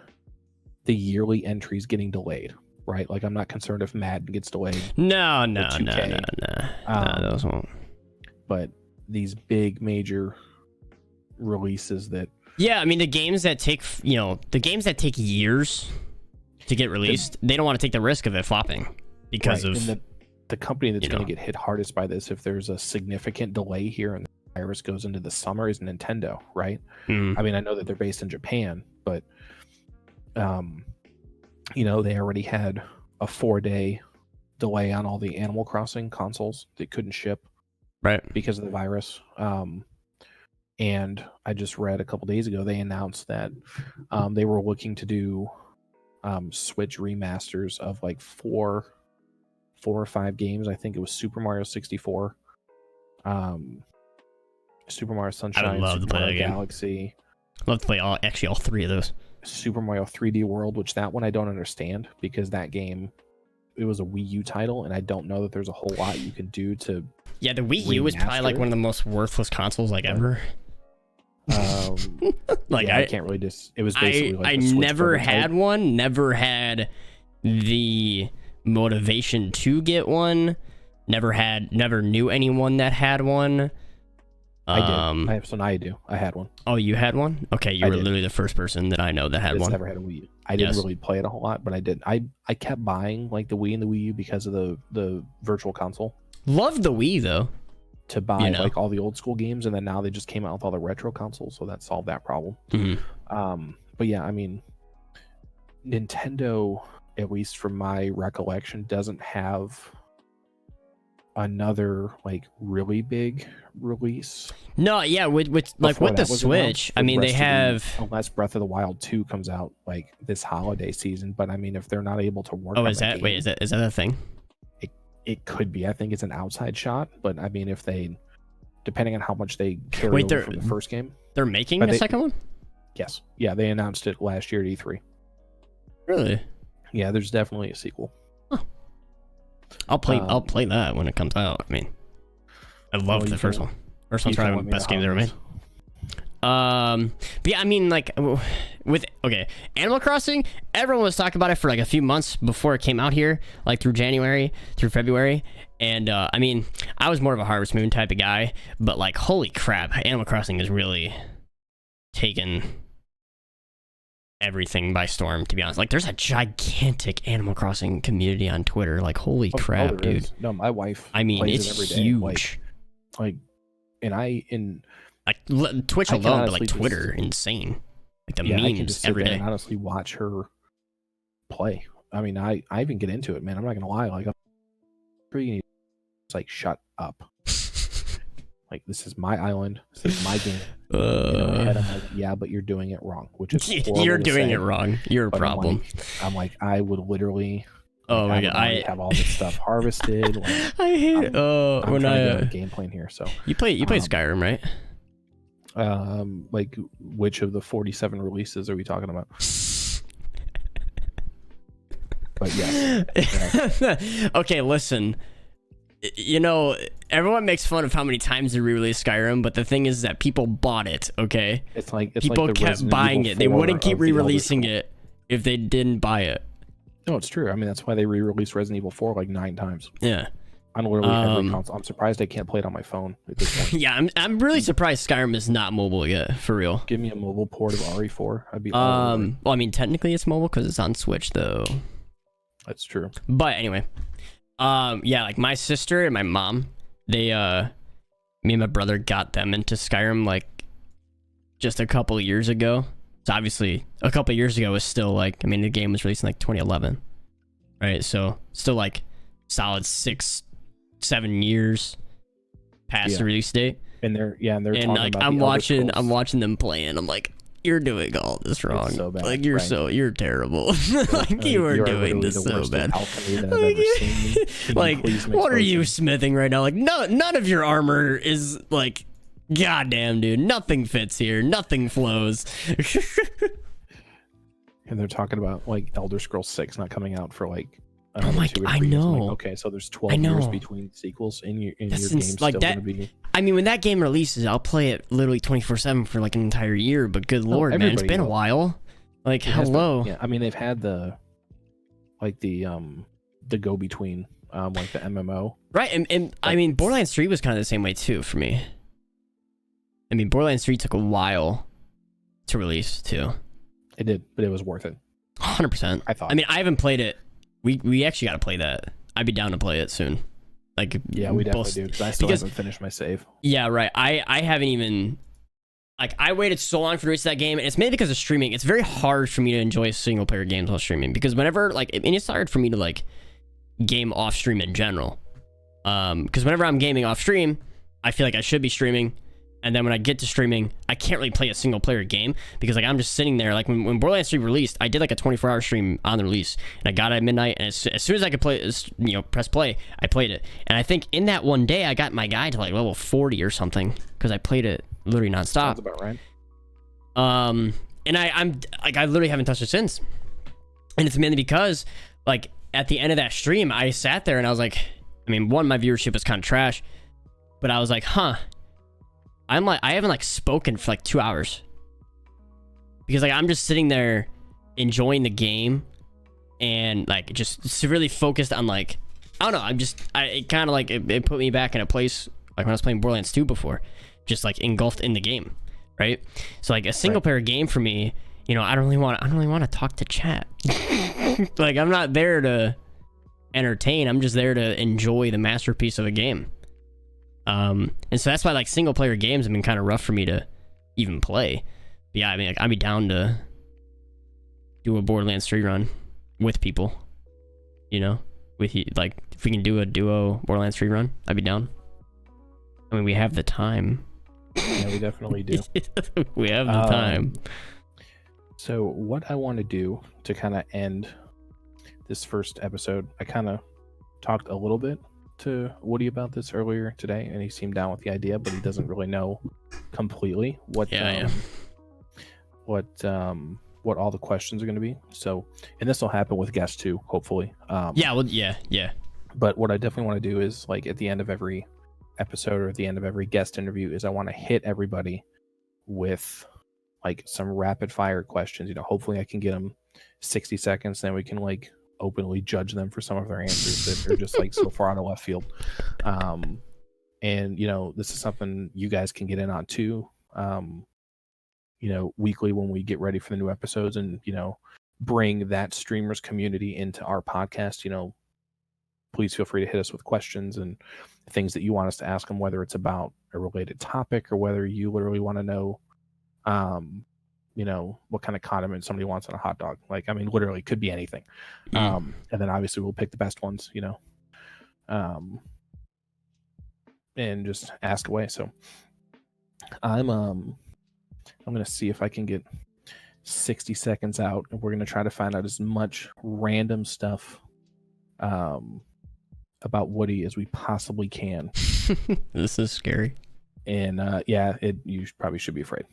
the yearly entries getting delayed, right? Like, I'm not concerned if Madden gets delayed. No, those won't. But these big major releases that, yeah, I mean, the games that take years to get released, they don't want to take the risk of it flopping because of the company that's going to get hit hardest by this if there's a significant delay here and the virus goes into the summer is Nintendo, right? I mean, I know that they're based in Japan, but they already had a 4-day delay on all the Animal Crossing consoles that couldn't ship because of the virus. And I just read a couple days ago they announced that they were looking to do Switch remasters of like four or five games. I think it was Super Mario 64, Super Mario Sunshine, Super Mario Galaxy. I'd love to play all three of those. Super Mario 3D World, which that one I don't understand because that game, it was a Wii U title, and I don't know that there's a whole lot you can do to. Yeah, the Wii U was probably like one of the most worthless consoles ever. I can't really it was basically like I never had one, never had the motivation to get one, never knew anyone that had one. I did. I had one. Oh, you had one? Okay, you were literally the first person that I know that had one. Never had a Wii U. I didn't really play it a whole lot, but I did. I kept buying like the Wii and the Wii U because of the virtual console. Love the Wii though. To buy like all the old school games, and then now they just came out with all the retro consoles, so that solved that problem. But yeah, I mean, Nintendo, at least from my recollection, doesn't have another like really big release. No, yeah, with like with the Switch, I mean, they have, unless Breath of the Wild 2 comes out like this holiday season. But I mean, if they're not able to work, is that a thing? It could be. I think it's an outside shot, but I mean, if they, depending on how much they carry over from the first game, they're making a second one. Yes, yeah, they announced it last year at E3. Really? Yeah, there's definitely a sequel. Huh. I'll play that when it comes out. I mean, I loved the first one. First one's probably one of the best games ever made. But yeah, I mean, like Animal Crossing, everyone was talking about it for like a few months before it came out here, like through January, through February. And I mean, I was more of a Harvest Moon type of guy, but like, holy crap, Animal Crossing has really taken everything by storm, to be honest. Like, there's a gigantic Animal Crossing community on Twitter. Like, holy crap, dude. Is. No, my wife. I mean, it's huge. Like Twitch alone, but like Twitter, insane. Like the memes I can just sit every there day. And honestly watch her play. I mean, I even get into it, man. I'm not gonna lie. Like, it's like, shut up. Like, this is my island. This is my game. I'm like, yeah, but you're doing it wrong. Which is you're doing it wrong. You're a problem. I'm like, I would literally. Oh my god! I have all this stuff harvested. Like, I hate it. I'm trying to get a game plan here. So you play Skyrim, right? Like, which of the 47 releases are we talking about? But yeah. Okay, listen. You know, everyone makes fun of how many times they re-release Skyrim, but the thing is that people bought it. Okay, it's like people kept buying it. They wouldn't keep re-releasing it if they didn't buy it. No, it's true. I mean, that's why they re-released Resident Evil 4 like 9 times. Yeah. on literally every console. I'm surprised I can't play it on my phone at this point. Yeah, I'm really surprised Skyrim is not mobile yet, for real. Give me a mobile port of RE4. I'd be all over it. Well, I mean, technically it's mobile because it's on Switch, though. That's true. But anyway, yeah, like my sister and my mom, they, me and my brother got them into Skyrim like just a couple years ago. So obviously, a couple years ago was still like, I mean, the game was released in like 2011, right? So still like solid 6-7 years past the release date. And they're and talking like about I'm watching them playing. I'm like, you're doing all this wrong. It's so bad, like you're terrible. Like you are doing this so bad. Like what are you smithing right now? Like none of your armor is like, goddamn dude, nothing fits here, nothing flows. And they're talking about like Elder Scrolls 6 not coming out for like I'm like, 2 or 3 I years. know. Like, okay, so there's 12 years between sequels, and your game's like still that. gonna be. I mean, when that game releases, I'll play it literally 24/7 for like an entire year. But good lord, man, it's been a while. Like, hello. Yeah, I mean, they've had the go between, like the MMO. Right, and I mean, Borderlands 3 was kind of the same way too for me. I mean, Borderlands 3 took a while to release too. It did, but it was worth it. 100%. I thought. I mean, I haven't played it. We actually got to play that. I'd be down to play it soon. Like, yeah, we definitely do, because I still haven't finished my save. Yeah, right. I haven't even, like, I waited so long for the release of that game, and it's mainly because of streaming. It's very hard for me to enjoy single player games while streaming, because whenever, like, and it's hard for me to like game off stream in general. Because whenever I'm gaming off stream, I feel like I should be streaming. And then when I get to streaming, I can't really play a single player game because like I'm just sitting there. Like when Borderlands 3 released, I did like a 24-hour stream on the release, and I got it at midnight. And as soon as I could play, press play, I played it. And I think in that one day, I got my guy to like level 40 or something because I played it literally nonstop. Sounds about right. And I'm like I literally haven't touched it since. And it's mainly because like at the end of that stream, I sat there and I was like, I mean, one, my viewership was kind of trash, but I was like, huh. I haven't like spoken for like 2 hours because like I'm just sitting there enjoying the game and like just severely focused on like, I don't know, it kind of like it put me back in a place like when I was playing Borderlands 2 before, just like engulfed in the game, right? So like a single player game for me, you know, I don't really want to talk to chat. Like I'm not there to entertain, I'm just there to enjoy the masterpiece of a game. And so that's why like single player games have been kind of rough for me to even play. But yeah, I mean, like, I'd be down to do a Borderlands 3 run with people, you know, with you. Like if we can do a duo Borderlands 3 run, I'd be down. I mean, we have the time. Yeah, we definitely do. We have the time. So what I want to do to kind of end this first episode, I kind of talked a little bit to Woody about this earlier today, and he seemed down with the idea, but he doesn't really know completely what all the questions are going to be. So, and this will happen with guests too, hopefully. Yeah. But what I definitely want to do is like at the end of every episode or at the end of every guest interview is I want to hit everybody with like some rapid fire questions. You know, hopefully I can get them 60 seconds, then we can like openly judge them for some of their answers that they're just like so far out of left field. And you know, this is something you guys can get in on too, you know, weekly when we get ready for the new episodes, and you know, bring that streamers community into our podcast. You know, please feel free to hit us with questions and things that you want us to ask them, whether it's about a related topic or whether you literally want to know you know, what kind of condiment somebody wants on a hot dog. Like, I mean, literally could be anything. And then obviously we'll pick the best ones, you know, and just ask away. So I'm going to see if I can get 60 seconds out, and we're going to try to find out as much random stuff about Woody as we possibly can. This is scary. And yeah, you probably should be afraid.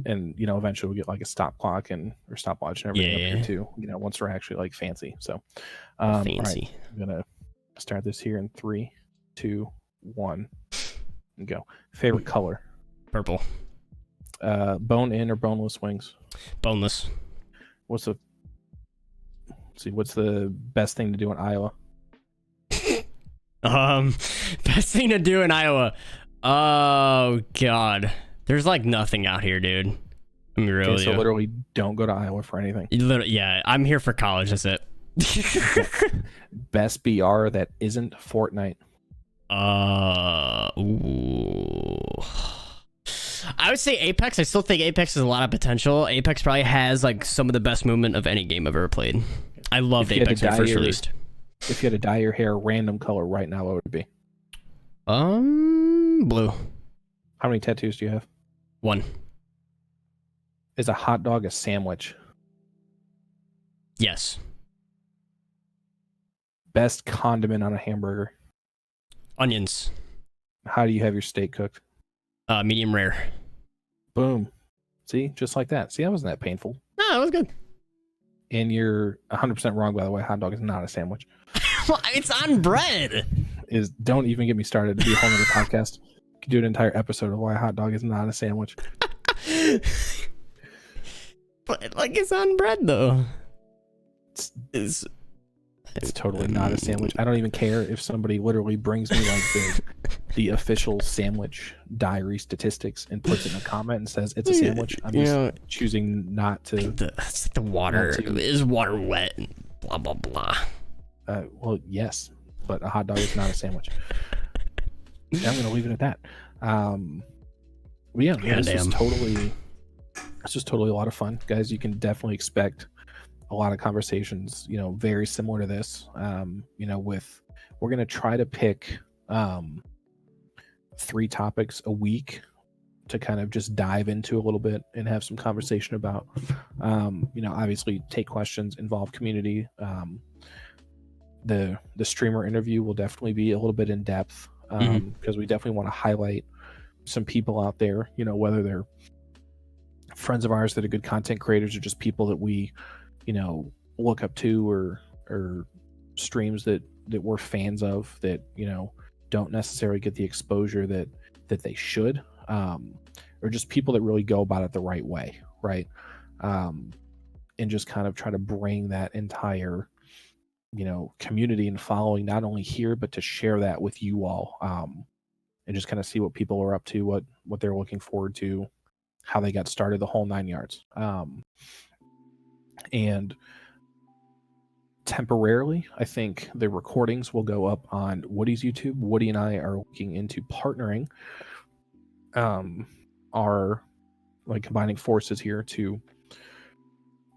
And you know, eventually we'll get like a stop clock or stopwatch and everything up here too. You know, once we're actually like fancy. So fancy. All right, I'm gonna start this here in 3, 2, 1, and go. Favorite color? Purple. Bone in or boneless wings? Boneless. What's the best thing to do in Iowa? Best thing to do in Iowa. Oh God, there's like nothing out here, dude. I'm real. Okay, so literally, don't go to Iowa for anything. Yeah, I'm here for college. That's it. Best BR that isn't Fortnite. Ooh. I would say Apex. I still think Apex has a lot of potential. Apex probably has like some of the best movement of any game I've ever played. I loved Apex when it first released. If you had to dye your hair random color right now, what would it be? Blue. How many tattoos do you have? 1. Is a hot dog a sandwich? Yes. Best condiment on a hamburger? Onions. How do you have your steak cooked? Medium rare. Boom. See, just like that. See, that wasn't that painful. No, it was good. And you're 100% wrong, by the way. Hot dog is not a sandwich. Well, it's on bread. Don't even get me started. To be a whole other podcast. You could do an entire episode of why a hot dog is not a sandwich. But like, it's on bread though. It's totally not a sandwich. I don't even care if somebody literally brings me like the official sandwich diary statistics and puts it in a comment and says it's a sandwich. I'm just choosing not to. That's the water. Is water wet? Blah blah blah. Well, yes, but a hot dog is not a sandwich. I'm going to leave it at that. But yeah, this was totally a lot of fun, guys. You can definitely expect a lot of conversations, very similar to this. We're going to try to pick 3 topics a week to kind of just dive into a little bit and have some conversation about. Obviously take questions, involve community. The streamer interview will definitely be a little bit in depth because we definitely want to highlight some people out there, whether they're friends of ours that are good content creators or just people that we look up to or streams that we're fans of that don't necessarily get the exposure that they should, or just people that really go about it the right way, right? And just kind of try to bring that entire community and following not only here but to share that with you all, and just kind of see what people are up to, what they're looking forward to, how they got started, the whole 9 yards. And temporarily, I think the recordings will go up on Woody's YouTube. Woody and I are looking into partnering, are like combining forces here to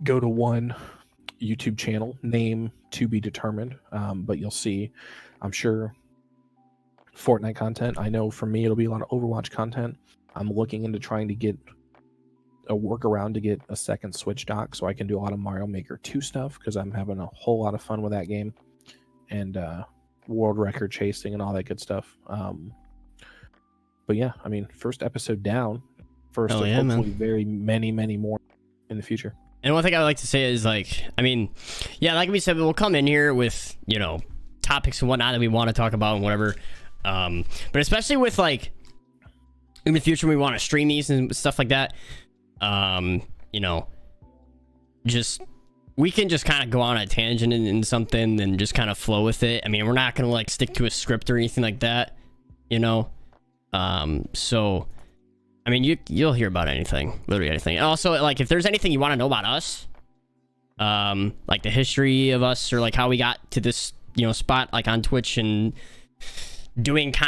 go to one YouTube channel, name to be determined. But you'll see, I'm sure, Fortnite content. I know for me, it'll be a lot of Overwatch content. I'm looking into trying to get a workaround to get a second Switch dock so I can do a lot of Mario Maker 2 stuff because I'm having a whole lot of fun with that game and world record chasing and all that good stuff. But yeah, I mean, first episode down, hopefully very many more in the future. And one thing I would like to say is like we said, we'll come in here with topics and whatnot that we want to talk about and whatever, but especially with like in the future we want to stream these and stuff like that. Just we can just kind of go on a tangent in something and just kind of flow with it. I mean, we're not gonna like stick to a script or anything like that, so I mean, you'll hear about anything, literally anything. And also, like, if there's anything you want to know about us, like the history of us or like how we got to this spot, like on Twitch and doing content